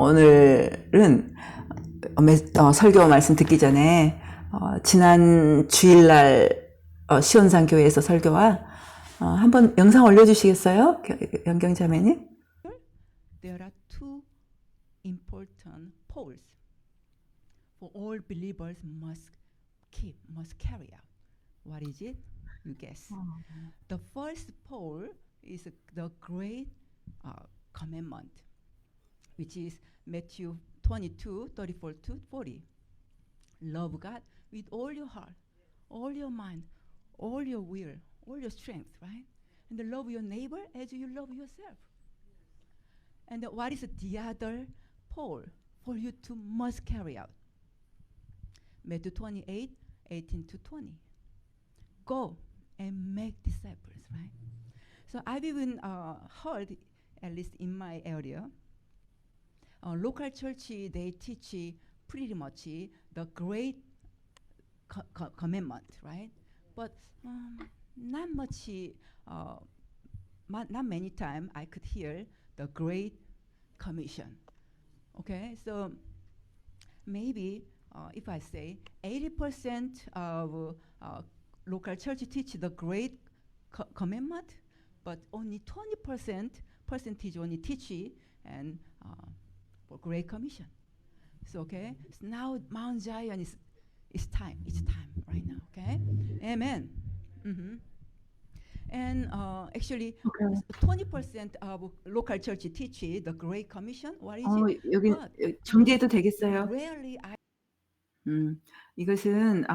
오늘은 설교 말씀 듣기 전에 지난 주일날 시온산 교회에서 설교와 한번 영상 올려주시겠어요? 연경자매님? There are two important poles for all believers must carry out. What is it? You guess. The first pole is the great commandment, which is Matthew 22:34-40. Love God with all your heart, all your mind, all your will, all your strength, right? And love your neighbor as you love yourself. And what is the other pole for you to must carry out? Matthew 28:18-20. Go and make disciples, right? So I've even heard, at least in my area, local church, they teach pretty much the great commandment, right? But not much, not many times I could hear the Great Commission. Okay, so maybe if I say 80% of local church teach the Great Commandment, but only 20% percentage only teach and for Great Commission. So okay, so now Mount Zion is time. It's time right now. Okay, Amen. Mm-hmm. And actually, 20% of local church teach the Great Commission. What is it? 여기 정리해도 되겠어요? Rarely I. 이것은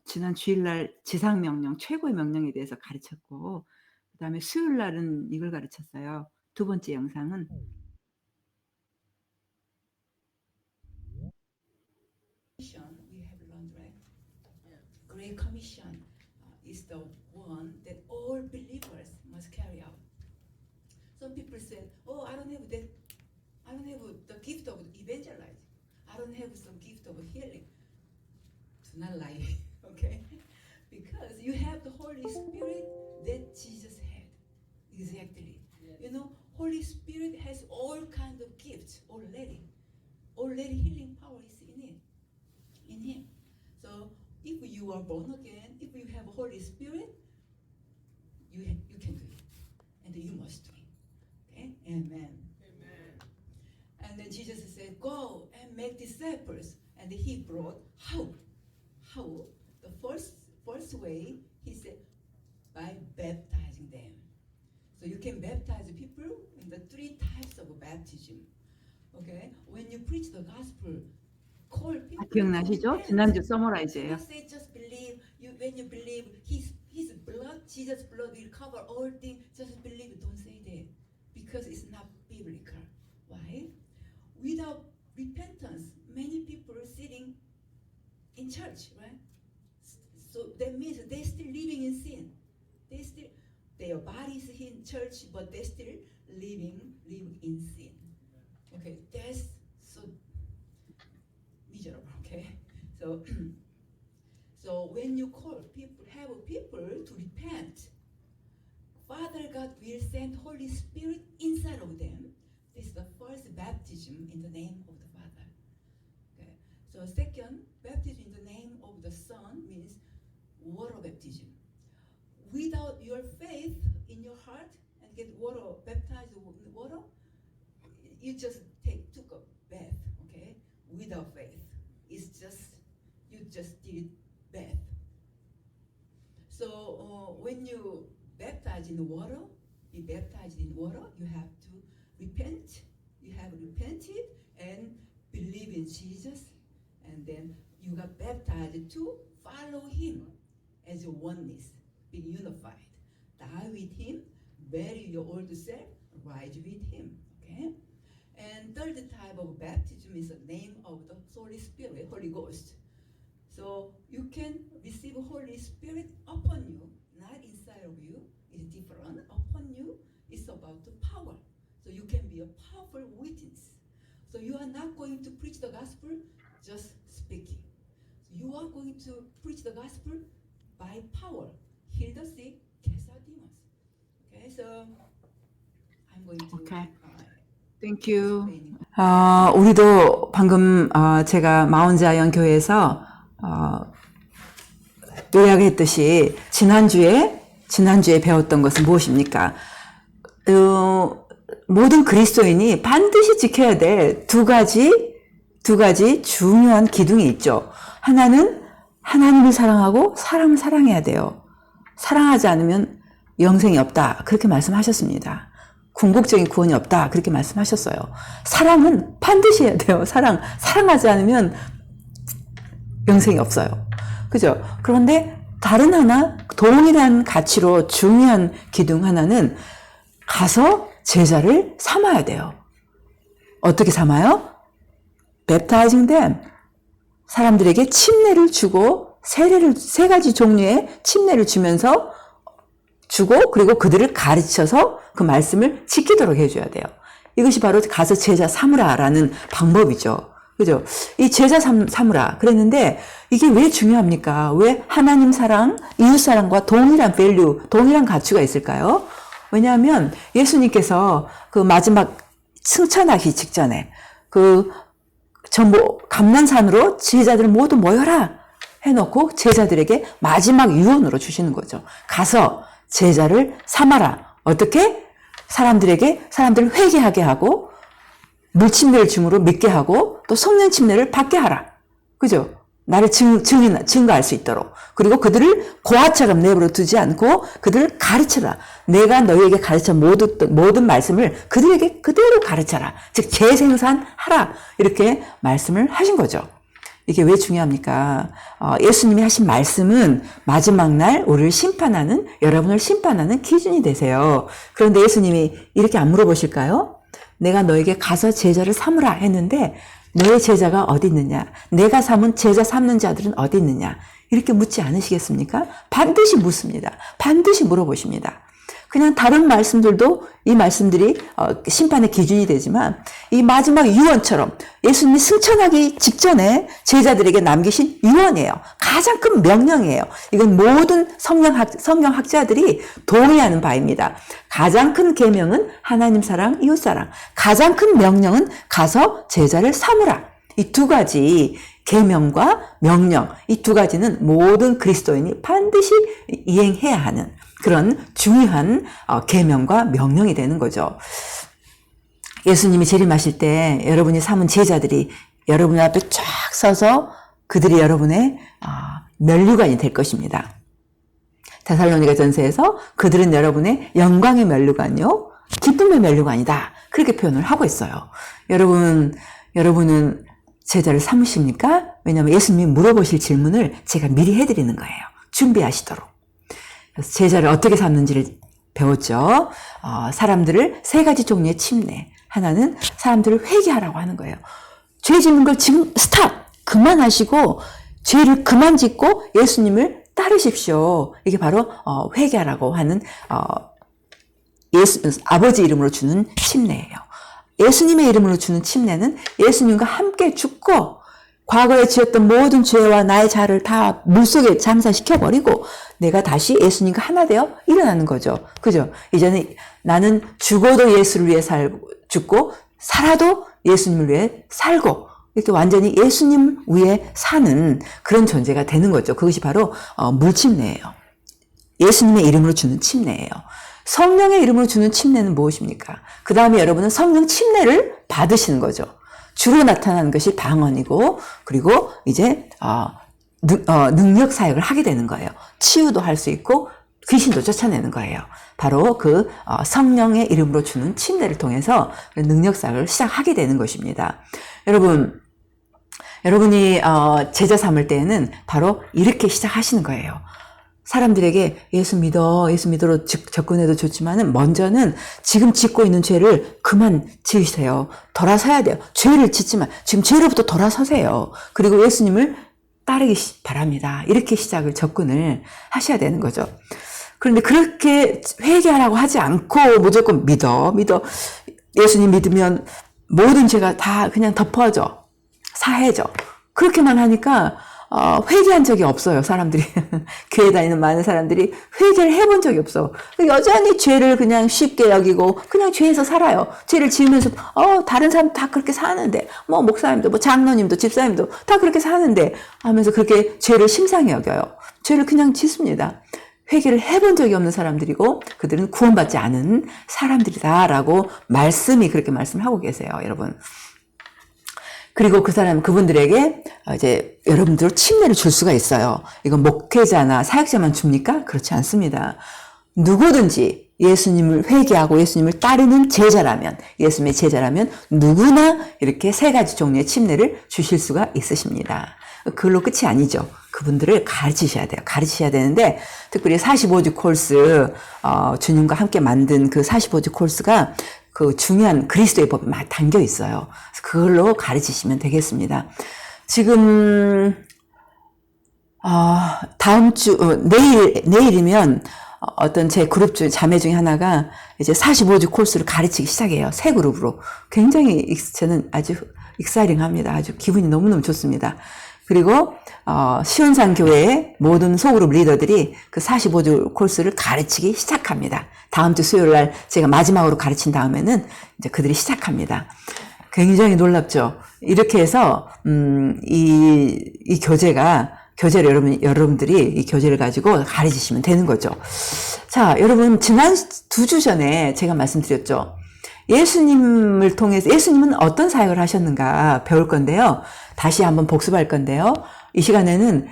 지난 주일날 지상명령, 최고의 명령에 대해서 가르쳤고, 그 다음에 수요일날은 이걸 가르쳤어요. 두 번째 영상은 We have learned, right? Great Commission is the one that all believers must carry out. Some people say, "Oh, I don't have that. I don't have the gift of evangelizing. I don't have some gift of healing." Do not lie, okay? Because you have the Holy Spirit that Jesus had. Exactly. You know, Holy Spirit has all kinds of gifts already. Already healing power is in it. In Him. So if you are born again, if you have Holy Spirit, you can do it, and you must do it. Okay, Amen. Amen. And then Jesus said, "Go and make disciples," and He brought how? The first way He said by baptizing them. So you can baptize people in the three types of baptism. Okay, when you preach the gospel. 기억나시죠? 지난주 서머라이즈예요. Say just believe. When you believe His blood, Jesus' blood will cover all things. Just believe. Don't say that because it's not biblical. Why? Without repentance, many people are sitting in church, right? So that means they're still living in sin. Their bodies in church, but they're still living in sin. Okay, that's so miserable. Okay, so when you have people to repent, Father God will send Holy Spirit inside of them. This is the first baptism in the name of the Father. Okay, so second baptism in the name of the Son means water baptism. Without your faith in your heart and get water baptized with water, you just took a bath. Okay, without faith. It's just, you just did bath. So when you baptize in the water, be baptized in water, you have to repent. You have repented and believe in Jesus, and then you got baptized to follow Him as a oneness, be unified. Die with Him, bury your old self, rise with Him. Okay. And third type of baptism is the name of the Holy Spirit, Holy Ghost. So you can receive Holy Spirit upon you, not inside of you. It's different. Upon you, it's about the power. So you can be a powerful witness. So you are not going to preach the gospel just speaking. So you are going to preach the gospel by power. Heal the sick, cast out demons. Okay, so I'm going to Okay. Thank you. explain 우리도 방금 제가 마운자연 교회에서 요약했듯이 지난주에 배웠던 것은 무엇입니까? 모든 그리스도인이 반드시 지켜야 될 두 가지 중요한 기둥이 있죠. 하나는 하나님을 사랑하고 사람을 사랑해야 돼요. 사랑하지 않으면 영생이 없다. 그렇게 말씀하셨습니다. 궁극적인 구원이 없다. 그렇게 말씀하셨어요. 사랑은 반드시 해야 돼요. 사랑하지 않으면 영생이 없어요. 그죠? 그런데 다른 하나, 동일한 가치로 중요한 기둥 하나는 가서 제자를 삼아야 돼요. 어떻게 삼아요? baptizing them. 사람들에게 침례를 주고 세 가지 종류의 침례를 주고 그리고 그들을 가르쳐서 그 말씀을 지키도록 해줘야 돼요. 이것이 바로 가서 제자 삼으라라는 방법이죠. 그죠? 이 제자 삼으라 그랬는데 이게 왜 중요합니까? 왜 하나님 사랑, 이웃 사랑과 동일한 밸류, 동일한 가치가 있을까요? 왜냐하면 예수님께서 그 마지막 승천하기 직전에 전부 감난산으로 제자들 모두 모여라 해놓고 제자들에게 마지막 유언으로 주시는 거죠. 가서 제자를 삼아라. 어떻게? 사람들을 회개하게 하고 물침례를 줌으로 믿게 하고 또 성령 침례를 받게 하라. 그죠? 나를 증거할 수 있도록. 그리고 그들을 고아처럼 내버려 두지 않고 그들을 가르쳐라. 내가 너희에게 가르쳐 모든 말씀을 그들에게 그대로 가르쳐라. 즉 재생산하라. 이렇게 말씀을 하신 거죠. 이게 왜 중요합니까? 예수님이 하신 말씀은 마지막 날 여러분을 심판하는 기준이 되세요. 그런데 예수님이 이렇게 안 물어보실까요? 내가 너에게 가서 제자를 삼으라 했는데 너의 제자가 어디 있느냐? 내가 삼은 제자 삼는 자들은 어디 있느냐? 이렇게 묻지 않으시겠습니까? 반드시 묻습니다. 반드시 물어보십니다. 그냥 다른 말씀들도 이 말씀들이 심판의 기준이 되지만 이 마지막 유언처럼 예수님이 승천하기 직전에 제자들에게 남기신 유언이에요. 가장 큰 명령이에요. 이건 모든 성경학자들이 동의하는 바입니다. 가장 큰 계명은 하나님 사랑, 이웃 사랑. 가장 큰 명령은 가서 제자를 삼으라. 이 두 가지 계명과 명령, 이 두 가지는 모든 그리스도인이 반드시 이행해야 하는 그런 중요한 계명과 명령이 되는 거죠. 예수님이 재림하실 때 여러분이 삼은 제자들이 여러분 앞에 쫙 서서 그들이 여러분의 면류관이 될 것입니다. 데살로니가 전서에서 그들은 여러분의 영광의 면류관요, 기쁨의 면류관이다. 그렇게 표현을 하고 있어요. 여러분은 제자를 삼으십니까? 왜냐하면 예수님이 물어보실 질문을 제가 미리 해드리는 거예요. 준비하시도록. 그래서 제자를 어떻게 삼는지를 배웠죠. 사람들을 세 가지 종류의 침례. 하나는 사람들을 회개하라고 하는 거예요. 죄 짓는 걸 지금 그만하시고 죄를 그만 짓고 예수님을 따르십시오. 이게 바로 회개하라고 하는 아버지 이름으로 주는 침례예요. 예수님의 이름으로 주는 침례는 예수님과 함께 죽고 과거에 지었던 모든 죄와 나의 자를 다 물속에 잠사시켜버리고 내가 다시 예수님과 하나 되어 일어나는 거죠. 그죠? 이제는 나는 죽어도 예수를 위해 죽고 살아도 예수님을 위해 살고 이렇게 완전히 예수님 위에 사는 그런 존재가 되는 거죠. 그것이 바로 물침례예요. 예수님의 이름으로 주는 침례예요. 성령의 이름으로 주는 침례는 무엇입니까? 그 다음에 여러분은 성령 침례를 받으시는 거죠. 주로 나타나는 것이 방언이고 그리고 이제 능력 사역을 하게 되는 거예요. 치유도 할 수 있고 귀신도 쫓아내는 거예요. 바로 그 성령의 이름으로 주는 침례를 통해서 능력 사역을 시작하게 되는 것입니다. 여러분이 제자 삼을 때에는 바로 이렇게 시작하시는 거예요. 사람들에게 예수 믿어로 접근해도 좋지만은 먼저는 지금 짓고 있는 죄를 그만 지으세요. 돌아서야 돼요. 죄를 짓지만 지금 죄로부터 돌아서세요. 그리고 예수님을 따르기 바랍니다. 이렇게 접근을 하셔야 되는 거죠. 그런데 그렇게 회개하라고 하지 않고 무조건 믿어. 예수님 믿으면 모든 죄가 다 그냥 덮어져. 사해져. 그렇게만 하니까 회개한 적이 없어요, 사람들이. 교회 다니는 많은 사람들이 회개를 해본 적이 없어. 여전히 죄를 그냥 쉽게 여기고, 그냥 죄에서 살아요. 죄를 지으면서, 다른 사람 다 그렇게 사는데, 목사님도, 장로님도, 집사님도 다 그렇게 사는데, 하면서 그렇게 죄를 심상히 여겨요. 죄를 그냥 짓습니다. 회개를 해본 적이 없는 사람들이고, 그들은 구원받지 않은 사람들이다라고 말씀이 그렇게 말씀을 하고 계세요, 여러분. 그리고 그분들에게 이제 여러분들 침례를 줄 수가 있어요. 이건 목회자나 사역자만 줍니까? 그렇지 않습니다. 누구든지 예수님을 회개하고 예수님을 따르는 제자라면, 예수님의 제자라면 누구나 이렇게 3가지 종류의 침례를 주실 수가 있으십니다. 그걸로 끝이 아니죠. 그분들을 가르치셔야 돼요. 가르치셔야 되는데, 특별히 45주 코र्스, 주님과 함께 만든 그 45주 코र्스가 그 중요한 그리스도의 법이 막 담겨 있어요. 그걸로 가르치시면 되겠습니다. 지금, 다음 주, 내일이면 어떤 제 그룹 자매 중에 하나가 이제 45주 코र्스를 가르치기 시작해요. 새 그룹으로. 굉장히 저는 아주 익사이링합니다. 아주 기분이 너무너무 좋습니다. 그리고 시온산 교회의 모든 소그룹 리더들이 그 45주 코र्스를 가르치기 시작합니다. 다음 주 수요일 날 제가 마지막으로 가르친 다음에는 이제 그들이 시작합니다. 굉장히 놀랍죠. 이렇게 해서 이 교재를 여러분들이 이 교재를 가지고 가르치시면 되는 거죠. 자, 여러분 지난 2주 전에 제가 말씀드렸죠. 예수님을 통해서 예수님은 어떤 사역을 하셨는가 배울 건데요. 다시 한번 복습할 건데요. 이 시간에는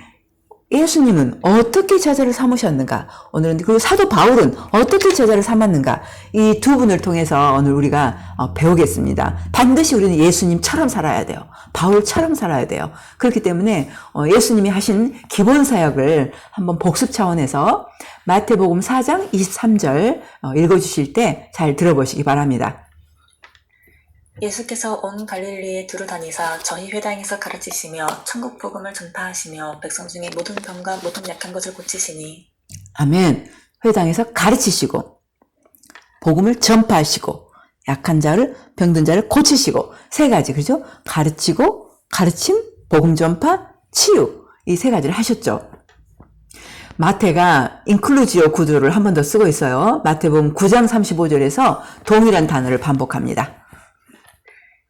예수님은 어떻게 제자를 삼으셨는가, 오늘은 그리고 사도 바울은 어떻게 제자를 삼았는가, 이 두 분을 통해서 오늘 우리가 배우겠습니다. 반드시 우리는 예수님처럼 살아야 돼요. 바울처럼 살아야 돼요. 그렇기 때문에 예수님이 하신 기본 사역을 한번 복습 차원에서 마태복음 4장 23절 읽어주실 때 잘 들어보시기 바랍니다. 예수께서 온 갈릴리에 두루 다니사 저희 회당에서 가르치시며 천국 복음을 전파하시며 백성 중에 모든 병과 모든 약한 것을 고치시니. 아멘. 회당에서 가르치시고 복음을 전파하시고 약한 자를, 병든 자를 고치시고, 3가지, 그죠? 가르치고, 가르침, 복음 전파, 치유, 이 3가지를 하셨죠. 마태가 인클루지오 구조를 한 번 더 쓰고 있어요. 마태복음 9장 35절에서 동일한 단어를 반복합니다.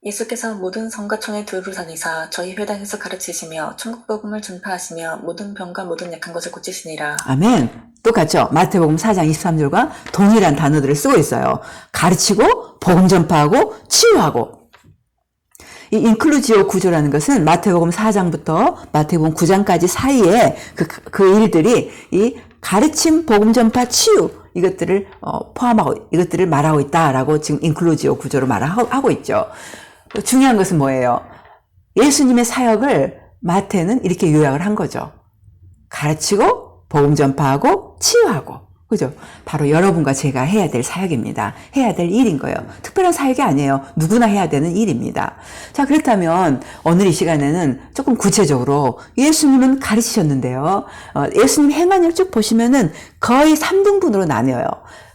예수께서 모든 성가촌에 두루 다니사 저희 회당에서 가르치시며 천국 복음을 전파하시며 모든 병과 모든 약한 것을 고치시니라. 아멘. 똑같죠? 마태복음 4장 23절과 동일한 단어들을 쓰고 있어요. 가르치고, 복음 전파하고, 치유하고. 이 인클루지오 구조라는 것은 마태복음 4장부터 마태복음 9장까지 사이에 그 일들이 이 가르침, 복음 전파, 치유, 이것들을 포함하고, 이것들을 말하고 있다라고 지금 인클루지오 구조로 말하고 있죠. 중요한 것은 뭐예요? 예수님의 사역을 마태는 이렇게 요약을 한 거죠. 가르치고, 복음 전파하고, 치유하고. 그죠? 바로 여러분과 제가 해야 될 사역입니다. 해야 될 일인 거예요. 특별한 사역이 아니에요. 누구나 해야 되는 일입니다. 자, 그렇다면 오늘 이 시간에는 조금 구체적으로 예수님은 가르치셨는데요. 예수님 행한을 쭉 보시면은 거의 3등분으로 나뉘어요.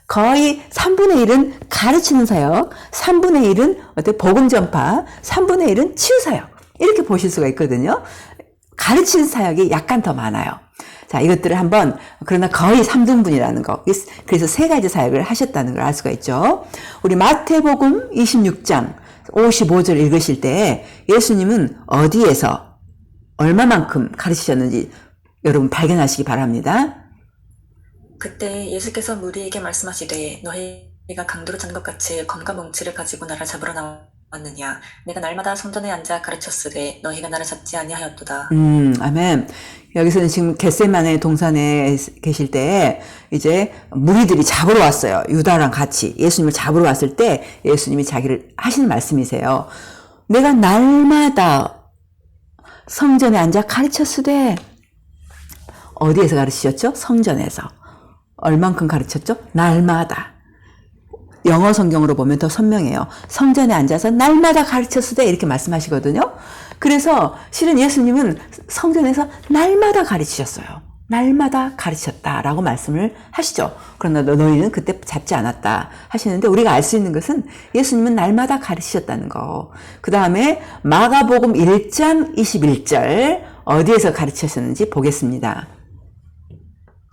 거의 3분의 1은 가르치는 사역, 3분의 1은 복음 전파, 3분의 1은 치유 사역. 이렇게 보실 수가 있거든요. 가르치는 사역이 약간 더 많아요. 자, 이것들을 한번, 그러나 거의 3등분이라는 거. 그래서 3가지 사역을 하셨다는 걸 알 수가 있죠. 우리 마태복음 26장 55절 읽으실 때 예수님은 어디에서 얼마만큼 가르치셨는지 여러분 발견하시기 바랍니다. 그때 예수께서 무리에게 말씀하시되 너희가 강도로 잔 것 같이 검과 뭉치를 가지고 나를 잡으러 나왔느냐. 내가 날마다 성전에 앉아 가르쳤으되 너희가 나를 잡지 아니하였도다. 아멘. 여기서는 지금 겟세마네 동산에 계실 때 이제 무리들이 잡으러 왔어요. 유다랑 같이 예수님을 잡으러 왔을 때 예수님이 자기를 하시는 말씀이세요. 내가 날마다 성전에 앉아 가르쳤으되, 어디에서 가르치셨죠? 성전에서. 얼만큼 가르쳤죠? 날마다. 영어 성경으로 보면 더 선명해요. 성전에 앉아서 날마다 가르쳤으되 이렇게 말씀하시거든요. 그래서 실은 예수님은 성전에서 날마다 가르치셨어요. 날마다 가르쳤다라고 말씀을 하시죠. 그러나 너희는 그때 잡지 않았다 하시는데, 우리가 알 수 있는 것은 예수님은 날마다 가르치셨다는 거. 그 다음에 마가복음 1장 21절 어디에서 가르치셨는지 보겠습니다.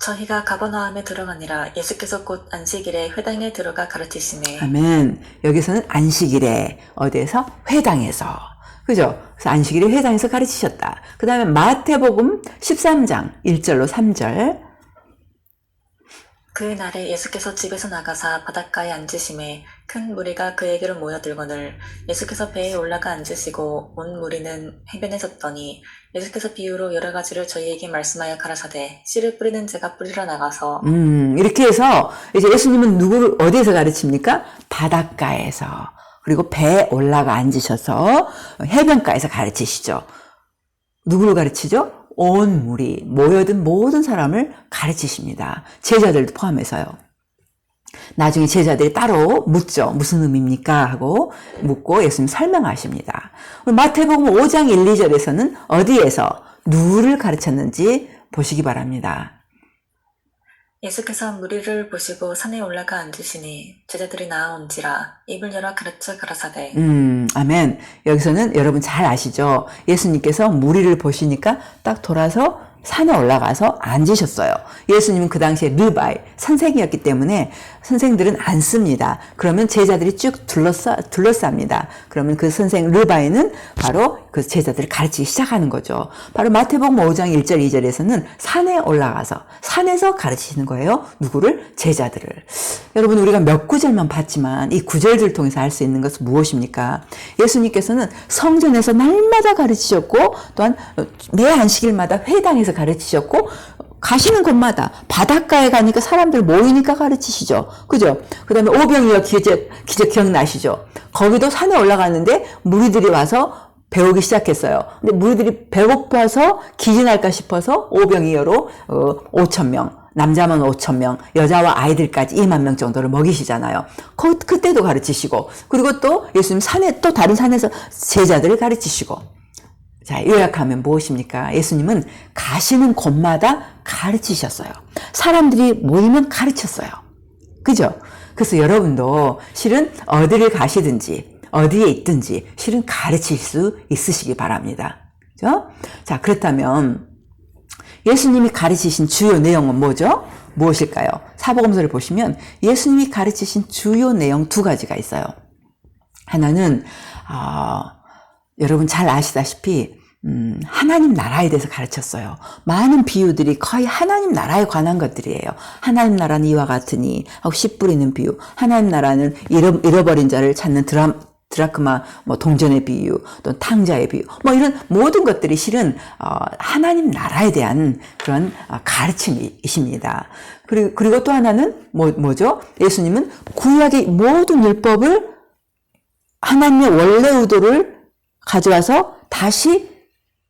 저희가 가버나움에 들어가니라 예수께서 곧 안식일에 회당에 들어가 가르치시매 아멘. 여기서는 안식일에 어디에서? 회당에서. 그죠? 그래서 안식일에 회당에서 가르치셨다. 그 다음에 마태복음 13장 1절로 3절. 그 날에 예수께서 집에서 나가사 바닷가에 앉으심에 큰 무리가 그에게로 모여들거늘 예수께서 배에 올라가 앉으시고 온 무리는 해변에 섰더니 예수께서 비유로 여러 가지를 저희에게 말씀하여 가라사대 씨를 뿌리는 자가 뿌리러 나가서 이렇게 해서 이제 예수님은 누구를 어디에서 가르칩니까? 바닷가에서. 그리고 배에 올라가 앉으셔서 해변가에서 가르치시죠. 누구를 가르치죠? 온 무리, 모여든 모든 사람을 가르치십니다. 제자들도 포함해서요. 나중에 제자들이 따로 묻죠. 무슨 의미입니까? 하고 묻고 예수님 설명하십니다. 마태복음 5장 1, 2절에서는 어디에서 누구를 가르쳤는지 보시기 바랍니다. 예수께서 무리를 보시고 산에 올라가 앉으시니 제자들이 나아온지라 입을 열어 가르쳐 가라사대 아멘. 여기서는 여러분 잘 아시죠? 예수님께서 무리를 보시니까 딱 돌아서 산에 올라가서 앉으셨어요. 예수님은 그 당시에 르바이, 선생이었기 때문에 선생들은 앉습니다. 그러면 제자들이 쭉 둘러쌉니다. 그러면 그 선생 르바이는 바로 그 제자들을 가르치기 시작하는 거죠. 바로 마태복음 5장 1절 2절에서는 산에 올라가서 산에서 가르치시는 거예요. 누구를? 제자들을. 여러분 우리가 몇 구절만 봤지만 이 구절들을 통해서 알 수 있는 것은 무엇입니까? 예수님께서는 성전에서 날마다 가르치셨고 또한 매 안식일마다 회당에서 가르치셨고 가시는 곳마다 바닷가에 가니까 사람들 모이니까 가르치시죠. 그죠? 그 다음에 오병이어 기적 기억나시죠? 거기도 산에 올라가는데 무리들이 와서 배우기 시작했어요. 근데 무리들이 배고파서 기진할까 싶어서 오병이어로 5,000명, 남자만 5,000명, 여자와 아이들까지 20,000명 정도를 먹이시잖아요. 그때도 가르치시고 그리고 또 예수님 산에 또 다른 산에서 제자들을 가르치시고 자, 요약하면 무엇입니까? 예수님은 가시는 곳마다 가르치셨어요. 사람들이 모이면 가르쳤어요. 그죠? 그래서 여러분도 실은 어디를 가시든지 어디에 있든지 실은 가르칠 수 있으시기 바랍니다. 그죠? 자, 그렇다면 예수님이 가르치신 주요 내용은 뭐죠? 무엇일까요? 사복음서를 보시면 예수님이 가르치신 주요 내용 두 가지가 있어요. 하나는 여러분 잘 아시다시피 하나님 나라에 대해서 가르쳤어요. 많은 비유들이 거의 하나님 나라에 관한 것들이에요. 하나님 나라는 이와 같으니 하고 씨 뿌리는 비유, 하나님 나라는 잃어버린 자를 찾는 드라크마 동전의 비유, 또 탕자의 비유, 이런 모든 것들이 실은 하나님 나라에 대한 그런 가르침이십니다. 그리고 또 하나는 뭐죠? 예수님은 구약의 모든 율법을 하나님의 원래 의도를 가져와서 다시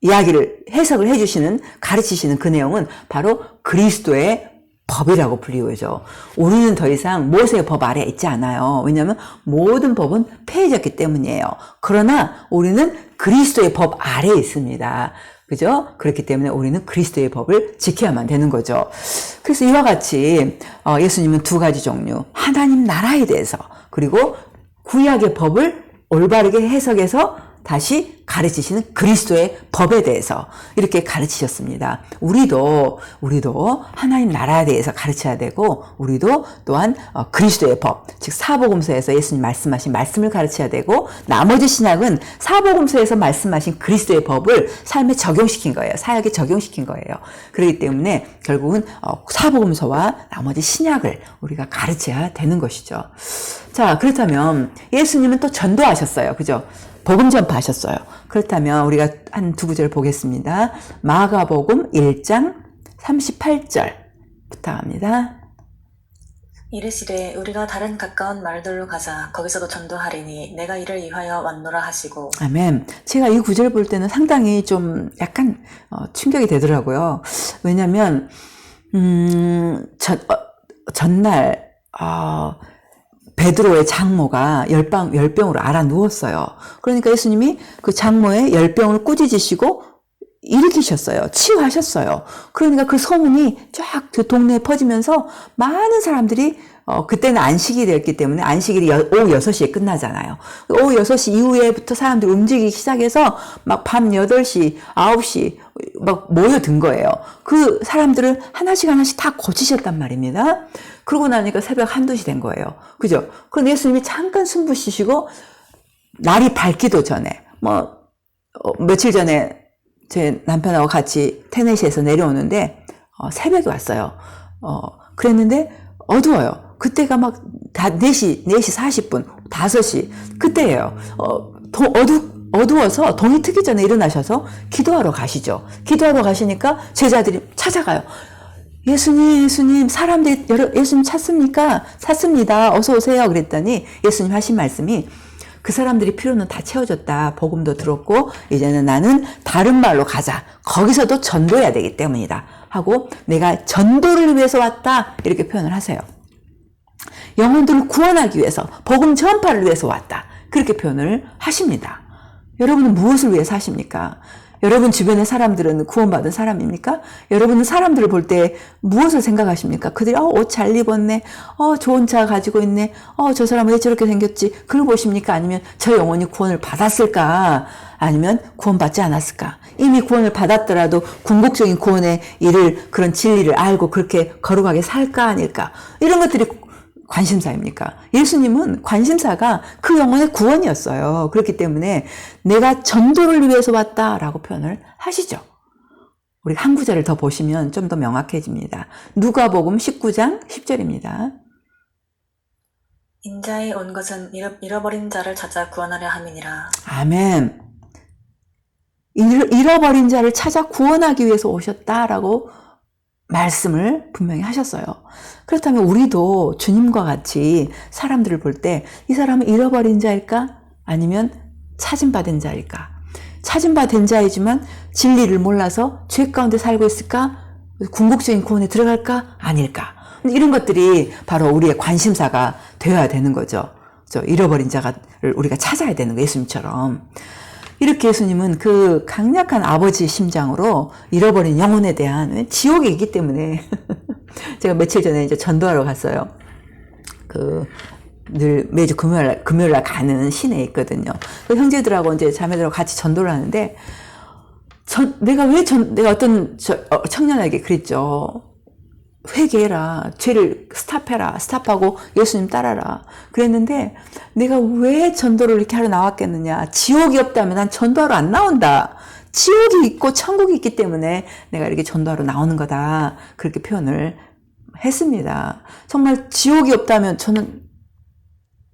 이야기를 해석을 해주시는 가르치시는 그 내용은 바로 그리스도의 법이라고 불리우죠. 우리는 더 이상 모세의 법 아래에 있지 않아요. 왜냐하면 모든 법은 폐해졌기 때문이에요. 그러나 우리는 그리스도의 법 아래에 있습니다. 그죠? 그렇기 때문에 우리는 그리스도의 법을 지켜야만 되는 거죠. 그래서 이와 같이 예수님은 두 가지 종류, 하나님 나라에 대해서 그리고 구약의 법을 올바르게 해석해서 다시 가르치시는 그리스도의 법에 대해서 이렇게 가르치셨습니다. 우리도 하나님 나라에 대해서 가르쳐야 되고 우리도 또한 그리스도의 법, 즉 사복음서에서 예수님 말씀하신 말씀을 가르쳐야 되고 나머지 신약은 사복음서에서 말씀하신 그리스도의 법을 삶에 적용시킨 거예요. 사역에 적용시킨 거예요. 그렇기 때문에 결국은 사복음서와 나머지 신약을 우리가 가르쳐야 되는 것이죠. 자, 그렇다면 예수님은 또 전도하셨어요. 그죠? 복음 전파하셨어요. 그렇다면 우리가 한 두 구절 보겠습니다. 마가복음 1장 38절 부탁합니다. 이르시되 우리가 다른 가까운 마을들로 가자 거기서도 전도하리니 내가 이를 위하여 왔노라 하시고 아멘. 제가 이 구절 볼 때는 상당히 좀 약간 충격이 되더라고요. 왜냐하면 전날 베드로의 장모가 열병으로 앓아 누웠어요. 그러니까 예수님이 그 장모의 열병을 꾸짖으시고 일으키셨어요. 치유하셨어요. 그러니까 그 소문이 쫙 그 동네에 퍼지면서 많은 사람들이 그때는 안식이 되었기 때문에 안식일이 오후 6시에 끝나잖아요. 오후 6시 이후에부터 사람들이 움직이기 시작해서 막 밤 8시, 9시 막 모여든 거예요. 그 사람들을 하나씩 하나씩 다 고치셨단 말입니다. 그러고 나니까 새벽 1-2시 된 거예요. 그죠? 그런데 예수님이 잠깐 숨부 쉬시고 날이 밝기도 전에 며칠 전에 제 남편하고 같이 테네시에서 내려오는데 새벽에 왔어요. 그랬는데 어두워요. 그때가 막 다 4시 40분, 5시 그때예요. 어두워서 동이 트기 전에 일어나셔서 기도하러 가시죠. 기도하러 가시니까 제자들이 찾아가요. 예수님, 사람들이 예수님 찾습니까? 찾습니다. 어서 오세요. 그랬더니 예수님 하신 말씀이 그 사람들이 필요는 다 채워졌다. 복음도 들었고 이제는 나는 다른 말로 가자. 거기서도 전도해야 되기 때문이다. 하고 내가 전도를 위해서 왔다. 이렇게 표현을 하세요. 영혼들을 구원하기 위해서, 복음 전파를 위해서 왔다. 그렇게 표현을 하십니다. 여러분은 무엇을 위해서 하십니까? 여러분 주변의 사람들은 구원받은 사람입니까? 여러분은 사람들을 볼 때 무엇을 생각하십니까? 그들이 옷 잘 입었네, 좋은 차 가지고 있네, 저 사람 왜 저렇게 생겼지? 그걸 보십니까? 아니면 저 영혼이 구원을 받았을까? 아니면 구원받지 않았을까? 이미 구원을 받았더라도 궁극적인 구원의 일을, 그런 진리를 알고 그렇게 거룩하게 살까 아닐까? 이런 것들이 관심사입니까? 예수님은 관심사가 그 영혼의 구원이었어요. 그렇기 때문에 내가 전도를 위해서 왔다라고 표현을 하시죠. 우리 한 구절을 더 보시면 좀 더 명확해집니다. 누가복음 19장 10절입니다. 인자에 온 것은 잃어버린 자를 찾아 구원하려 함이니라. 아멘. 잃어버린 자를 찾아 구원하기 위해서 오셨다라고 말씀을 분명히 하셨어요. 그렇다면 우리도 주님과 같이 사람들을 볼 때 이 사람은 잃어버린 자일까? 아니면 찾음받은 자일까? 찾음받은 자이지만 진리를 몰라서 죄 가운데 살고 있을까? 궁극적인 구원에 들어갈까? 아닐까? 이런 것들이 바로 우리의 관심사가 되어야 되는 거죠. 잃어버린 자를 우리가 찾아야 되는 거예요. 예수님처럼. 이렇게 예수님은 그 강력한 아버지의 심장으로 잃어버린 영혼에 대한, 지옥이 있기 때문에 제가 며칠 전에 이제 전도하러 갔어요. 늘 매주 금요일날 가는 시내에 있거든요. 그 형제들하고 이제 자매들하고 같이 전도를 하는데 내가 어떤 청년에게 그랬죠. 회개해라. 죄를 스탑해라. 스탑하고 예수님 따라라. 그랬는데 내가 왜 전도를 이렇게 하러 나왔겠느냐. 지옥이 없다면 난 전도하러 안 나온다. 지옥이 있고 천국이 있기 때문에 내가 이렇게 전도하러 나오는 거다. 그렇게 표현을 했습니다. 정말 지옥이 없다면 저는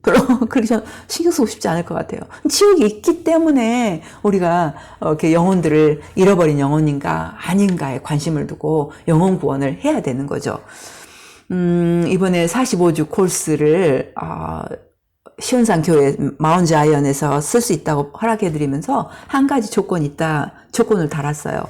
별로 그렇게 신경 쓰고 싶지 않을 것 같아요. 지옥이 있기 때문에 우리가 이렇게 영혼들을, 잃어버린 영혼인가 아닌가에 관심을 두고 영혼 구원을 해야 되는 거죠. 이번에 45주 코र्스를 시온산 교회 마운트 아이언에서 쓸 수 있다고 허락해드리면서 한 가지 조건을 달았어요.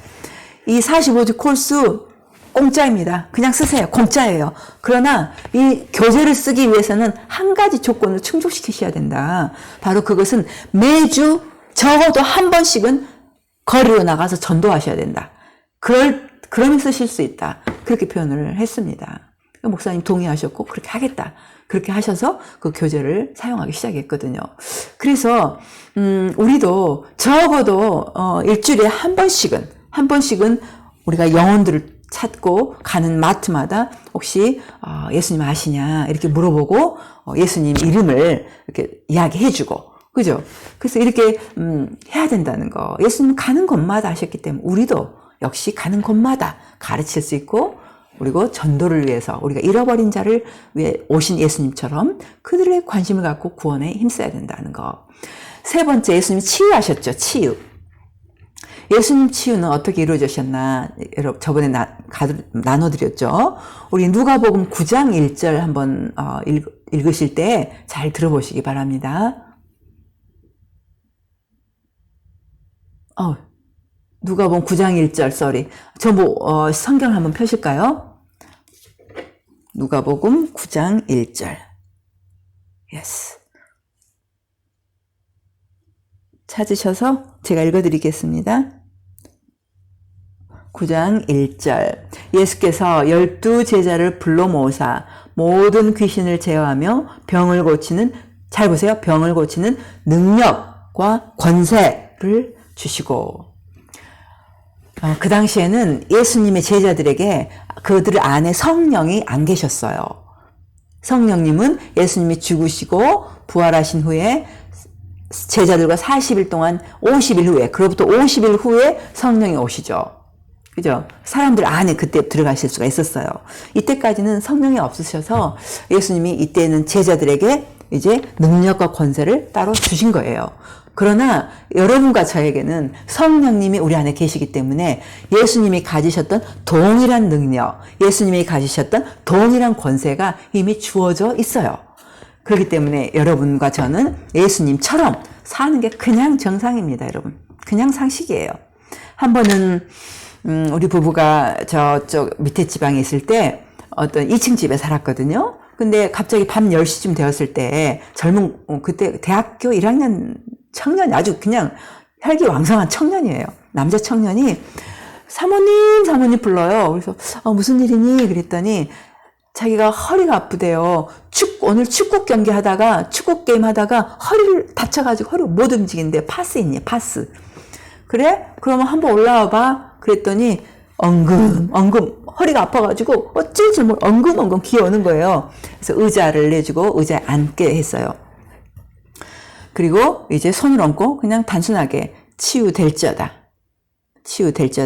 이 45주 코र्스 공짜입니다. 그냥 쓰세요. 공짜예요. 그러나 이 교재를 쓰기 위해서는 한 가지 조건을 충족시키셔야 된다. 바로 그것은 매주 적어도 한 번씩은 거리로 나가서 전도하셔야 된다. 그러면 쓰실 수 있다. 그렇게 표현을 했습니다. 목사님 동의하셨고 그렇게 하겠다. 그렇게 하셔서 그 교재를 사용하기 시작했거든요. 그래서 우리도 적어도 일주일에 한 번씩은 우리가 영혼들을 찾고 가는 마트마다 혹시 예수님 아시냐 이렇게 물어보고 예수님 이름을 이렇게 이야기해주고, 그죠? 그래서 이렇게 해야 된다는 거. 예수님 가는 곳마다 하셨기 때문에 우리도 역시 가는 곳마다 가르칠 수 있고, 그리고 전도를 위해서 우리가 잃어버린 자를 위해 오신 예수님처럼 그들의 관심을 갖고 구원에 힘써야 된다는 거. 세 번째, 예수님이 치유하셨죠. 치유. 예수님 치유는 어떻게 이루어지셨나 여러분 저번에 나눠드렸죠. 우리 누가복음 9장 1절 한번 읽으실 때 잘 들어보시기 바랍니다. 누가복음 9장 1절 성경 한번 펴실까요? 누가복음 9장 1절. 예스. 찾으셔서 제가 읽어드리겠습니다. 9장 1절. 예수께서 12 제자를 불러 모으사 모든 귀신을 제어하며 병을 고치는, 잘 보세요. 병을 고치는 능력과 권세를 주시고. 그 당시에는 예수님의 제자들에게 그들 안에 성령이 안 계셨어요. 성령님은 예수님이 죽으시고 부활하신 후에 제자들과 40일 동안 50일 후에, 그로부터 50일 후에 성령이 오시죠. 그죠? 사람들 안에 그때 들어가실 수가 있었어요. 이때까지는 성령이 없으셔서 예수님이 이때는 제자들에게 이제 능력과 권세를 따로 주신 거예요. 그러나 여러분과 저에게는 성령님이 우리 안에 계시기 때문에 예수님이 가지셨던 동일한 능력, 예수님이 가지셨던 동일한 권세가 이미 주어져 있어요. 그렇기 때문에 여러분과 저는 예수님처럼 사는 게 그냥 정상입니다, 여러분. 그냥 상식이에요. 한 번은 우리 부부가 저쪽 밑에 지방에 있을 때 어떤 2층 집에 살았거든요. 근데 갑자기 밤 10시쯤 되었을 때 그때 대학교 1학년 청년, 아주 그냥 혈기왕성한 청년이에요. 남자 청년이 사모님 불러요. 그래서 무슨 일이니? 그랬더니 자기가 허리가 아프대요. 오늘 축구 경기 하다가, 축구 게임 하다가 허리를 다쳐가지고 허리가 못 움직이는데 파스 있니? 파스. 그래? 그러면 한번 올라와 봐. 그랬더니 엉금 허리가 아파가지고 어쩔 줄 모르고 엉금 기어오는 거예요. 그래서 의자를 내주고 의자에 앉게 했어요. 그리고 이제 손을 얹고 그냥 단순하게 치유될지어다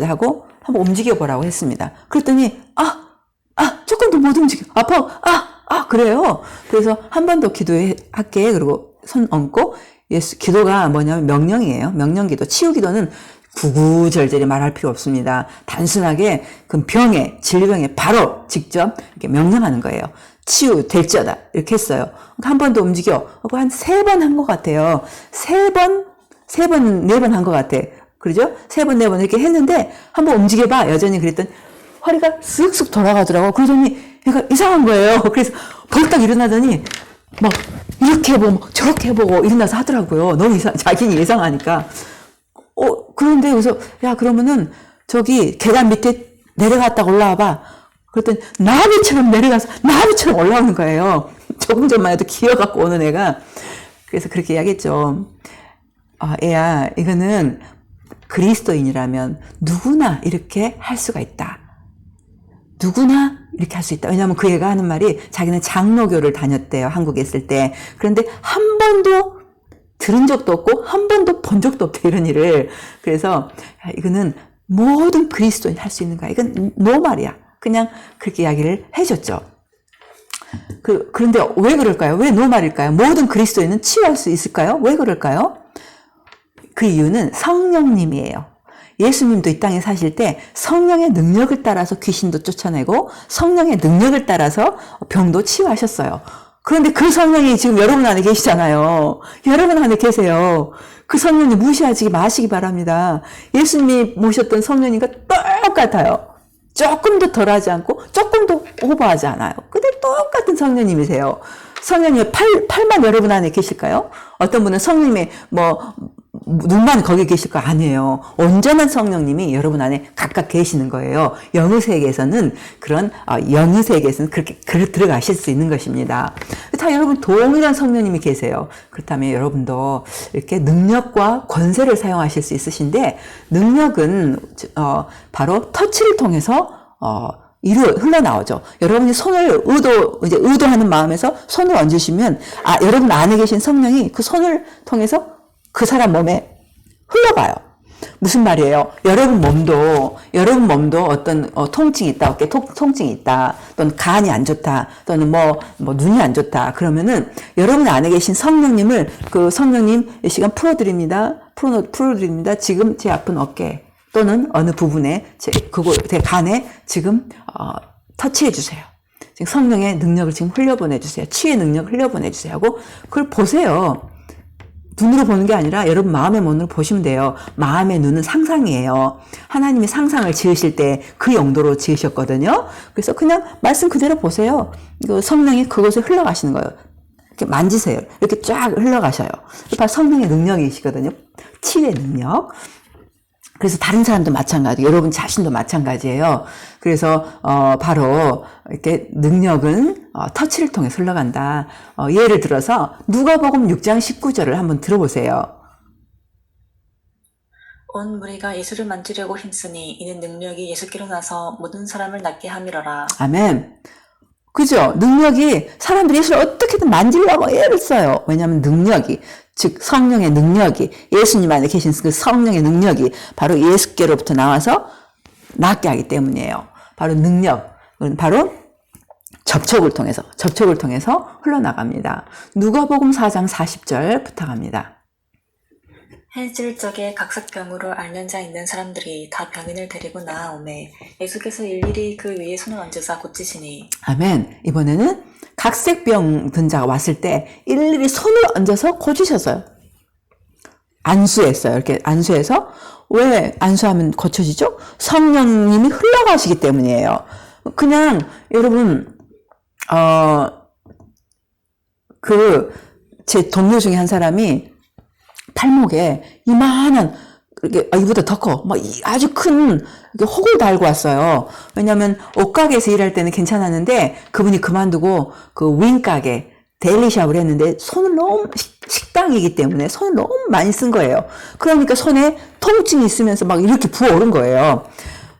하고 한번 움직여보라고 했습니다. 그랬더니 조금 더 못 움직여. 아파. 그래요. 그래서 한 번 더 기도할게. 그리고 손 얹고, 기도가 뭐냐면 명령이에요. 명령기도. 치유기도는 구구절절히 말할 필요 없습니다. 단순하게 그 질병에 바로 직접 이렇게 명령하는 거예요. 치유될지어다. 이렇게 했어요. 한 번 더 움직여. 한 3번 한 것 같아요. 4번 한 것 같아. 그러죠? 3번, 4번 이렇게 했는데, 한번 움직여봐. 여전히 그랬더니, 허리가 쓱쓱 돌아가더라고. 그러더니 얘가 이상한 거예요. 그래서 벌떡 일어나더니 막 이렇게 해보고 저렇게 해보고 일어나서 하더라고요. 너무 자기는 예상하니까. 그런데 그래서 야 그러면은 저기 계단 밑에 내려갔다가 올라와봐. 그랬더니 나비처럼 올라오는 거예요. 조금 전만 해도 기어갖고 오는 애가. 그래서 그렇게 이야기했죠. 애야 이거는 그리스도인이라면 누구나 이렇게 할 수가 있다. 누구나 이렇게 할 수 있다. 왜냐하면 그 애가 하는 말이 자기는 장로교를 다녔대요. 한국에 있을 때. 그런데 한 번도 들은 적도 없고 한 번도 본 적도 없대 이런 일을. 그래서 이거는 모든 그리스도인이 할 수 있는 거야. 이건 노말이야. 그냥 그렇게 이야기를 해줬죠. 그런데 왜 그럴까요? 왜 노말일까요? 모든 그리스도인은 치유할 수 있을까요? 왜 그럴까요? 그 이유는 성령님이에요. 예수님도 이 땅에 사실 때 성령의 능력을 따라서 귀신도 쫓아내고 성령의 능력을 따라서 병도 치유하셨어요. 그런데 그 성령이 지금 여러분 안에 계시잖아요. 여러분 안에 계세요. 그 성령님 무시하지 마시기 바랍니다. 예수님이 모셨던 성령님과 똑같아요. 조금도 덜하지 않고 조금도 오버하지 않아요. 근데 똑같은 성령님이세요. 성령님의 팔만 여러분 안에 계실까요? 어떤 분은 성령님의 눈만 거기 계실 거 아니에요. 온전한 성령님이 여러분 안에 각각 계시는 거예요. 영의 세계에서는 영의 세계에서는 그렇게 들어가실 수 있는 것입니다. 다 여러분 동일한 성령님이 계세요. 그렇다면 여러분도 이렇게 능력과 권세를 사용하실 수 있으신데 능력은 바로 터치를 통해서 흘러나오죠. 여러분이 손을 의도하는 마음에서 손을 얹으시면 여러분 안에 계신 성령이 그 손을 통해서 그 사람 몸에 흘러가요. 무슨 말이에요? 여러분 몸도 어떤 통증이 있다, 어깨 통증이 있다, 또는 간이 안 좋다, 또는 눈이 안 좋다. 그러면은 여러분 안에 계신 성령님을 그 성령님 이 시간 풀어드립니다. 지금 제 아픈 어깨 또는 어느 부분에 제 간에 지금 터치해 주세요. 지금 성령의 능력을 지금 흘려보내 주세요. 치유의 능력을 흘려보내 주세요. 하고 그걸 보세요. 눈으로 보는 게 아니라 여러분 마음의 눈으로 보시면 돼요. 마음의 눈은 상상이에요. 하나님이 상상을 지으실 때 그 용도로 지으셨거든요. 그래서 그냥 말씀 그대로 보세요. 성령이 그곳에 흘러가시는 거예요. 이렇게 만지세요. 이렇게 쫙 흘러가셔요. 바로 성령의 능력이시거든요. 치유의 능력. 그래서 다른 사람도 마찬가지고 여러분 자신도 마찬가지예요. 그래서 바로 이렇게 능력은 터치를 통해 흘러간다. 예를 들어서 누가복음 6장 19절을 한번 들어보세요. 온 무리가 예수를 만지려고 힘쓰니 이는 능력이 예수께로 나서 모든 사람을 낫게 함이러라. 아멘. 그죠? 능력이 사람들이 예수를 어떻게든 만지려고 애를 써요. 왜냐하면 능력이, 즉 성령의 능력이, 예수님 안에 계신 그 성령의 능력이 바로 예수께로부터 나와서 낫게 하기 때문이에요. 바로 능력은 바로 접촉을 통해서 흘러나갑니다. 누가복음 4장 40절 부탁합니다. 해질 적에 각색병으로 앓는 자 있는 사람들이 다 병인을 데리고 나아오매 예수께서 일일이 그 위에 손을 얹으사 고치시니. 아멘. 이번에는 각색병 든 자가 왔을 때 일일이 손을 얹어서 고치셨어요. 안수했어요. 이렇게 안수해서. 왜 안수하면 고쳐지죠? 성령님이 흘러가시기 때문이에요. 그냥 여러분 제 동료 중에 한 사람이 팔목에 이만한, 이렇게, 이보다 더 커. 아주 큰, 혹을 달고 왔어요. 왜냐면, 옷가게에서 일할 때는 괜찮았는데, 그분이 그만두고, 그 윙가게, 데일리샵을 했는데, 손을 너무, 식당이기 때문에 손을 너무 많이 쓴 거예요. 그러니까 손에 통증이 있으면서 막 이렇게 부어오른 거예요.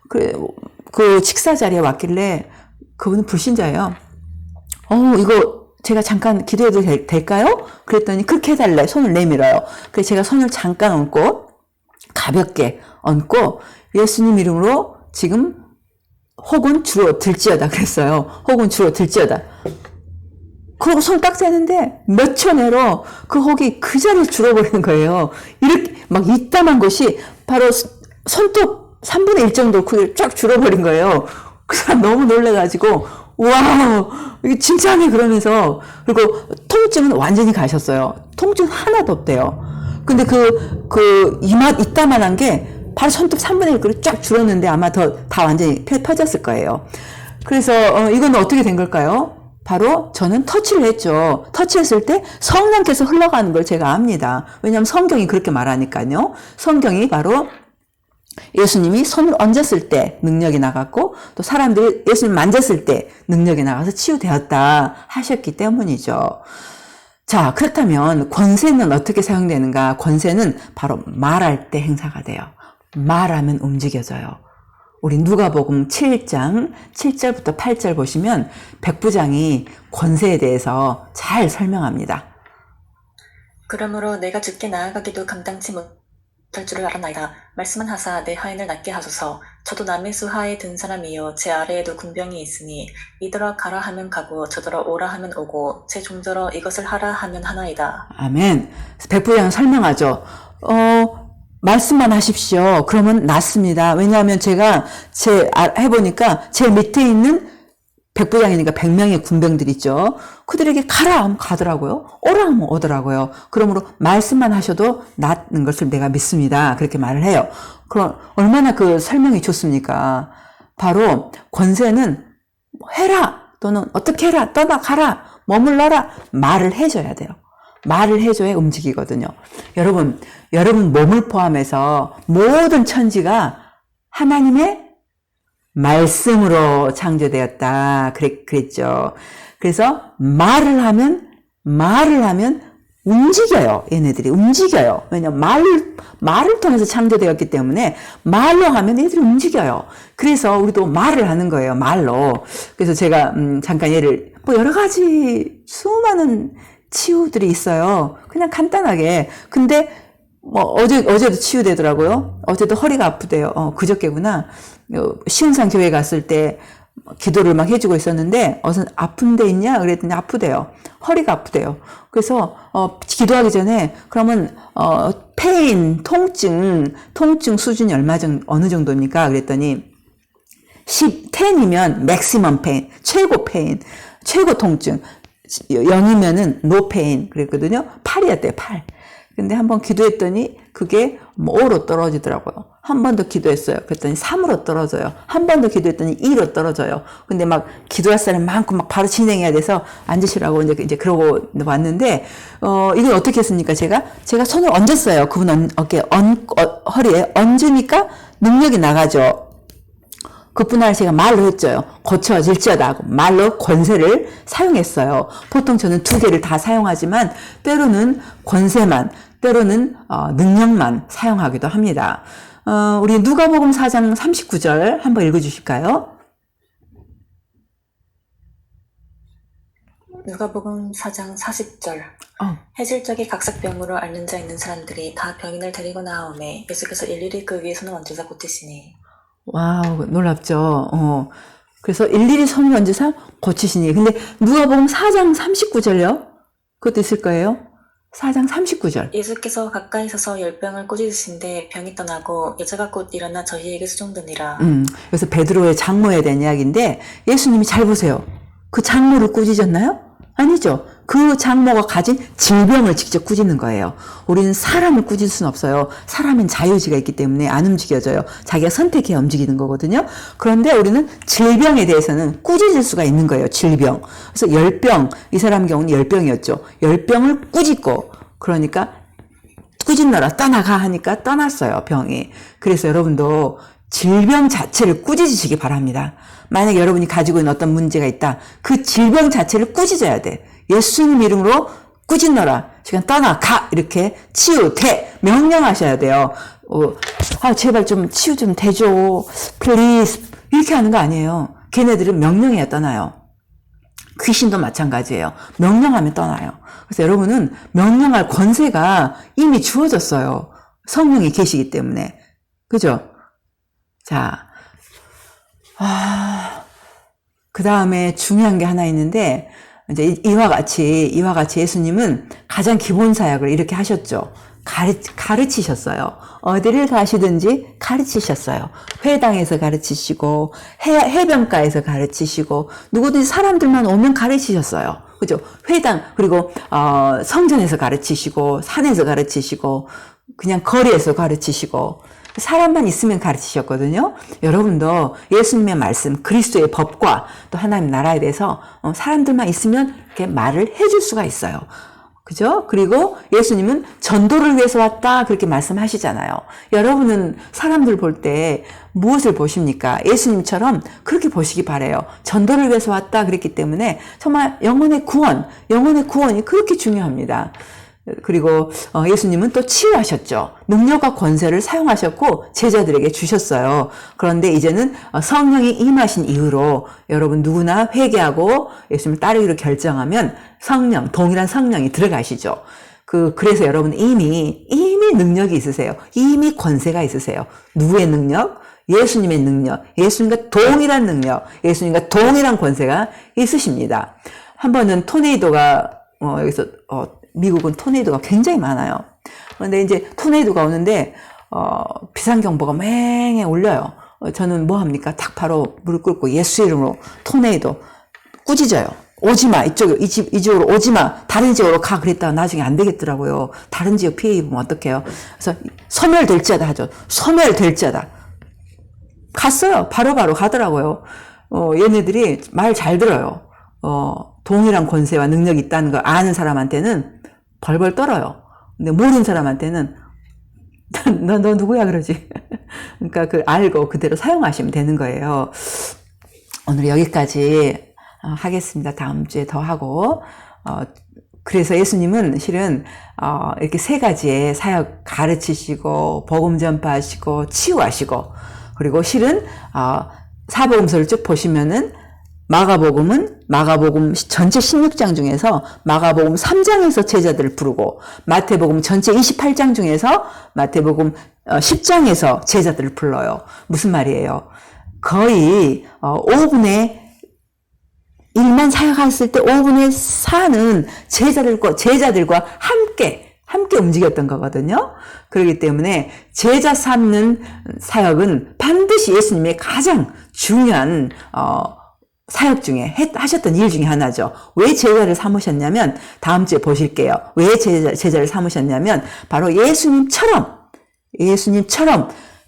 그 식사 자리에 왔길래, 그분은 불신자예요. 이거, 제가 잠깐 기도해도 될까요? 그랬더니 그렇게 해달래. 손을 내밀어요. 그래서 제가 손을 잠깐 얹고 가볍게 얹고 예수님 이름으로 지금 혹은 주로 들지어다 그랬어요. 혹은 주로 들지어다. 그러고 손 딱 재는데 몇 초 내로 그 혹이 그 자리에 줄어버리는 거예요. 이렇게 막 이따만 것이 바로 손톱 3분의 1 정도 크게 쫙 줄어버린 거예요. 그 사람 너무 놀래가지고 와우, 이게 진짜네 그러면서. 그리고 통증은 완전히 가셨어요. 통증 하나도 없대요. 근데 이따만한 게 바로 손톱 3분의 1 쫙 줄었는데 아마 다 완전히 펴졌을 거예요. 그래서 이건 어떻게 된 걸까요? 바로 저는 터치를 했죠. 터치했을 때 성령께서 흘러가는 걸 제가 압니다. 왜냐하면 성경이 그렇게 말하니까요. 성경이 바로 예수님이 손을 얹었을 때 능력이 나갔고 또 사람들이 예수님 만졌을 때 능력이 나가서 치유되었다 하셨기 때문이죠. 자, 그렇다면 권세는 어떻게 사용되는가? 권세는 바로 말할 때 행사가 돼요. 말하면 움직여져요. 우리 누가복음 7장 7절부터 8절 보시면 백부장이 권세에 대해서 잘 설명합니다. 그러므로 내가 주께 나아가기도 감당치 못할 줄을 알았나이다. 말씀은 하사 내 하인을 낫게 하소서. 저도 남의 수 하에 든 사람이요 제 아래에도 군병이 있으니 이더러 가라 하면 가고 저더러 오라 하면 오고 제 종더러 이것을 하라 하면 하나이다. 아멘. 백부장은 설명하죠. 말씀만 하십시오. 그러면 낫습니다. 왜냐하면 제가 해보니까 제 밑에 있는 백부장이니까 100명의 군병들 있죠. 그들에게 가라 하면 가더라고요. 오라 하면 오더라고요. 그러므로 말씀만 하셔도 낫는 것을 내가 믿습니다. 그렇게 말을 해요. 그럼 얼마나 그 설명이 좋습니까? 바로 권세는 해라 또는 어떻게 해라 떠나가라 머물러라 말을 해줘야 돼요. 말을 해줘야 움직이거든요. 여러분 몸을 포함해서 모든 천지가 하나님의 말씀으로 창조되었다. 그랬죠. 그래서 말을 하면 움직여요. 얘네들이 움직여요. 왜냐면 말을 통해서 창조되었기 때문에 말로 하면 얘들이 움직여요. 그래서 우리도 말을 하는 거예요. 말로. 그래서 제가 잠깐 여러 가지 수많은 치유들이 있어요. 그냥 간단하게. 근데 어제도 치유되더라고요. 어제도 허리가 아프대요. 그저께구나. 시운산 교회 갔을 때 기도를 막 해주고 있었는데 어선 아픈 데 있냐? 그랬더니 아프대요. 허리가 아프대요. 그래서 기도하기 전에 그러면 통증 수준이 어느 정도입니까? 그랬더니 10이면 maximum pain, 최고 통증. 0이면은 no pain 그랬거든요. 8이었대요, 8. 근데 한번 기도했더니 그게 5로 떨어지더라고요. 한 번 더 기도했어요. 그랬더니 3으로 떨어져요. 한 번 더 기도했더니 2로 떨어져요. 근데 막 기도할 사람 많고 막 바로 진행해야 돼서 앉으시라고 이제 그러고 왔는데, 이건 어떻게 했습니까? 제가 손을 얹었어요. 그분 허리에 얹으니까 능력이 나가죠. 그뿐 아니라 제가 말로 했죠. 고쳐질지어다 하고 말로 권세를 사용했어요. 보통 저는 2개를 다 사용하지만 때로는 권세만, 때로는 능력만 사용하기도 합니다. 우리 누가복음 4장 39절 한번 읽어주실까요? 누가복음 4장 40절. 어. 해질 적에 각색병으로 앓는 자 있는 사람들이 다 병인을 데리고 나오매 예수께서 일일이 그 위에 손을 얹으사 고치시니. 와우, 놀랍죠. 그래서 일일이 손을 얹으사 고치시니. 근데 누가복음 4장 39절요? 그것도 있을 거예요. 4장 39절. 예수께서 가까이 서서 열병을 꾸짖으신데 병이 떠나고 여자가 곧 일어나 저희에게 수종드니라. 그래서 베드로의 장모에 대한 이야기인데 예수님이 잘 보세요. 그 장모를 꾸짖었나요? 아니죠. 그 장모가 가진 질병을 직접 꾸짖는 거예요. 우리는 사람을 꾸짖을 수는 없어요. 사람은 자유의지가 있기 때문에 안 움직여져요. 자기가 선택해야 움직이는 거거든요. 그런데 우리는 질병에 대해서는 꾸짖을 수가 있는 거예요. 질병. 그래서 열병, 이 사람 경우는 열병이었죠. 열병을 꾸짖고, 그러니까 꾸짖너라 떠나가 하니까 떠났어요. 병이. 그래서 여러분도 질병 자체를 꾸짖으시기 바랍니다. 만약에 여러분이 가지고 있는 어떤 문제가 있다. 그 질병 자체를 꾸짖어야 돼. 예수님 이름으로 꾸짖너라. 지금 떠나가. 이렇게 치유돼. 명령하셔야 돼요. 제발 좀 치유 좀 되죠. 플리즈. 이렇게 하는 거 아니에요. 걔네들은 명령해야 떠나요. 귀신도 마찬가지예요. 명령하면 떠나요. 그래서 여러분은 명령할 권세가 이미 주어졌어요. 성령이 계시기 때문에. 그죠? 자, 그 다음에 중요한 게 하나 있는데, 이제 이와 같이 예수님은 가장 기본 사역을 이렇게 하셨죠. 가르치셨어요. 어디를 가시든지 가르치셨어요. 회당에서 가르치시고, 해변가에서 가르치시고, 누구든지 사람들만 오면 가르치셨어요. 그죠? 회당, 그리고, 성전에서 가르치시고, 산에서 가르치시고, 그냥 거리에서 가르치시고, 사람만 있으면 가르치셨거든요. 여러분도 예수님의 말씀, 그리스도의 법과 또 하나님 나라에 대해서 사람들만 있으면 이렇게 말을 해줄 수가 있어요. 그죠? 그리고 예수님은 전도를 위해서 왔다 그렇게 말씀하시잖아요. 여러분은 사람들 볼 때 무엇을 보십니까? 예수님처럼 그렇게 보시기 바라요. 전도를 위해서 왔다 그랬기 때문에 정말 영혼의 구원이 그렇게 중요합니다. 그리고 예수님은 또 치유하셨죠. 능력과 권세를 사용하셨고 제자들에게 주셨어요. 그런데 이제는 성령이 임하신 이후로 여러분 누구나 회개하고 예수님을 따르기로 결정하면 동일한 성령이 들어가시죠. 그래서 여러분 이미 능력이 있으세요. 이미 권세가 있으세요. 누구의 능력? 예수님의 능력. 예수님과 동일한 능력. 예수님과 동일한 권세가 있으십니다. 한 번은 토네이도가 여기서 미국은 토네이도가 굉장히 많아요. 그런데 이제 토네이도가 오는데 비상경보가 맹해 울려요. 저는 뭐 합니까? 딱 바로 무릎 꿇고 예수 이름으로 토네이도 꾸짖어요. 오지마, 이 지역으로 오지마, 다른 지역으로 가. 그랬다가 나중에 안 되겠더라고요. 다른 지역 피해 입으면 어떡해요? 그래서 소멸될지어다 하죠. 소멸될지어다. 갔어요. 바로바로 가더라고요. 얘네들이 말 잘 들어요. 동일한 권세와 능력이 있다는 걸 아는 사람한테는 벌벌 떨어요. 근데 모르는 사람한테는 너 누구야 그러지. 그러니까 알고 그대로 사용하시면 되는 거예요. 오늘 여기까지 하겠습니다. 다음 주에 더 하고. 그래서 예수님은 실은 이렇게 세 가지의 사역 가르치시고 복음 전파하시고 치유하시고, 그리고 실은 사복음서를 쭉 보시면은 마가복음 전체 16장 중에서 마가복음 3장에서 제자들을 부르고, 마태복음 전체 28장 중에서 마태복음 10장에서 제자들을 불러요. 무슨 말이에요? 거의 5분의 1만 사역했을 때 5분의 4는 제자들과 함께 움직였던 거거든요. 그렇기 때문에 제자 삼는 사역은 반드시 예수님의 가장 중요한 사역 중에 하셨던 일 중에 하나죠. 왜 제자를 삼으셨냐면, 다음 주에 보실게요. 왜 제자를 삼으셨냐면 바로 예수님처럼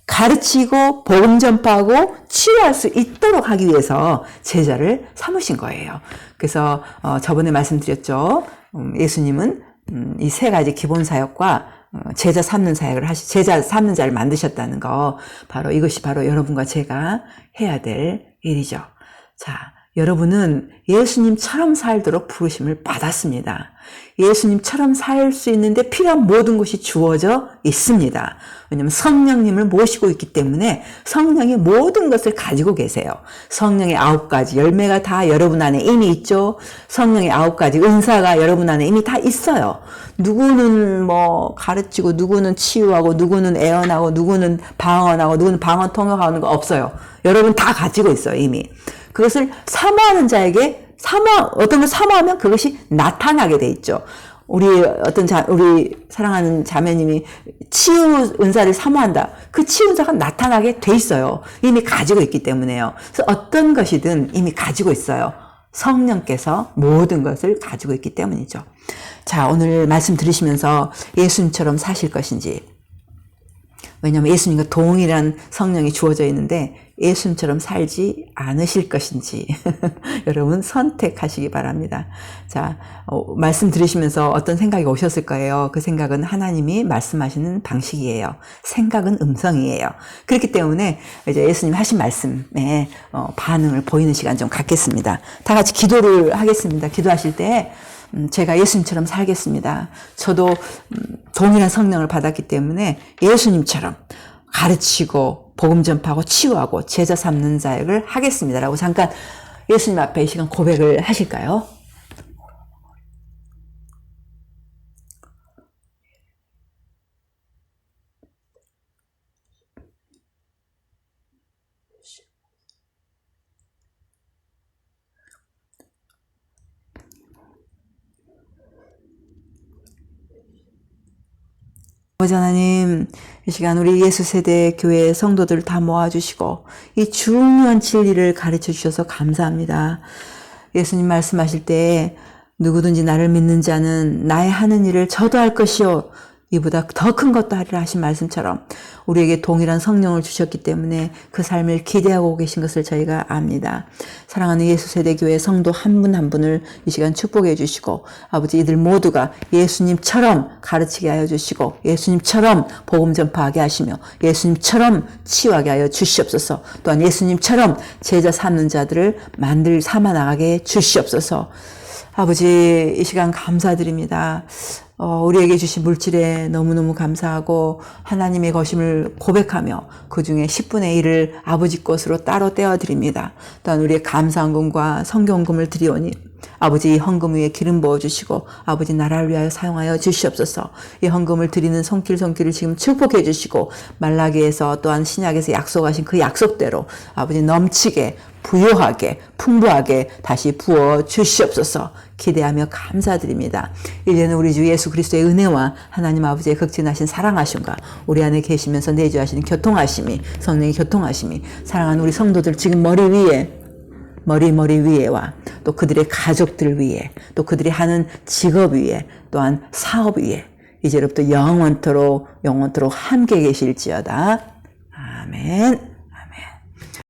가르치고 복음 전파하고 치유할 수 있도록 하기 위해서 제자를 삼으신 거예요. 그래서 저번에 말씀드렸죠. 예수님은 이 세 가지 기본 사역과 제자 삼는 사역을 제자 삼는 자를 만드셨다는 거, 이것이 바로 여러분과 제가 해야 될 일이죠. 자, 여러분은 예수님처럼 살도록 부르심을 받았습니다. 예수님처럼 살 수 있는데 필요한 모든 것이 주어져 있습니다. 왜냐하면 성령님을 모시고 있기 때문에 성령의 모든 것을 가지고 계세요. 성령의 9가지 열매가 다 여러분 안에 이미 있죠. 성령의 9가지 은사가 여러분 안에 이미 다 있어요. 누구는 뭐 가르치고 누구는 치유하고 누구는 애언하고 누구는 방언하고 누구는 방언 통역하는 거 없어요. 여러분 다 가지고 있어요, 이미. 그것을 사모하는 자에게 어떤 걸 사모하면 그것이 나타나게 돼 있죠. 우리 사랑하는 자매님이 치유 은사를 사모한다. 그 치유 은사가 나타나게 돼 있어요. 이미 가지고 있기 때문에요. 그래서 어떤 것이든 이미 가지고 있어요. 성령께서 모든 것을 가지고 있기 때문이죠. 자, 오늘 말씀 들으시면서 예수님처럼 사실 것인지, 왜냐하면 예수님과 동일한 성령이 주어져 있는데 예수님처럼 살지 않으실 것인지 여러분 선택하시기 바랍니다. 자, 말씀 들으시면서 어떤 생각이 오셨을 거예요. 그 생각은 하나님이 말씀하시는 방식이에요. 생각은 음성이에요. 그렇기 때문에 이제 예수님 하신 말씀에 반응을 보이는 시간 좀 갖겠습니다. 다 같이 기도를 하겠습니다. 기도하실 때 제가 예수님처럼 살겠습니다. 저도 동일한 성령을 받았기 때문에 예수님처럼 가르치고 복음 전파하고 치유하고 제자 삼는 자역을 하겠습니다라고 잠깐 예수님 앞에 이 시간 고백을 하실까요? 아버지 하나님, 이 시간 우리 예수세대 교회 성도들 다 모아주시고 이 중요한 진리를 가르쳐 주셔서 감사합니다. 예수님 말씀하실 때 누구든지 나를 믿는 자는 나의 하는 일을 저도 할 것이요 이보다 더 큰 것도 하리라 하신 말씀처럼 우리에게 동일한 성령을 주셨기 때문에 그 삶을 기대하고 계신 것을 저희가 압니다. 사랑하는 예수세대교회 성도 한 분 한 분을 이 시간 축복해 주시고 아버지 이들 모두가 예수님처럼 가르치게 하여 주시고 예수님처럼 복음 전파하게 하시며 예수님처럼 치유하게 하여 주시옵소서. 또한 예수님처럼 제자 삼는 자들을 삼아 나가게 주시옵소서. 아버지 이 시간 감사드립니다. 우리에게 주신 물질에 너무너무 감사하고 하나님의 거심을 고백하며 그 중에 10분의 1을 아버지 것으로 따로 떼어드립니다. 또한 우리의 감사헌금과 성경금을 드리오니 아버지 이 헌금 위에 기름 부어주시고 아버지 나라를 위하여 사용하여 주시옵소서. 이 헌금을 드리는 손길을 지금 축복해 주시고 말라기에서 또한 신약에서 약속하신 그 약속대로 아버지 넘치게 부요하게 풍부하게 다시 부어 주시옵소서. 기대하며 감사드립니다. 이제는 우리 주 예수 그리스도의 은혜와 하나님 아버지의 극진하신 사랑하심과 우리 안에 계시면서 내주하시는 교통하심이 성령의 교통하심이 사랑하는 우리 성도들 지금 머리 위에와 또 그들의 가족들 위에 또 그들이 하는 직업 위에 또한 사업 위에 이제로부터 영원토록 함께 계실지어다. 아멘.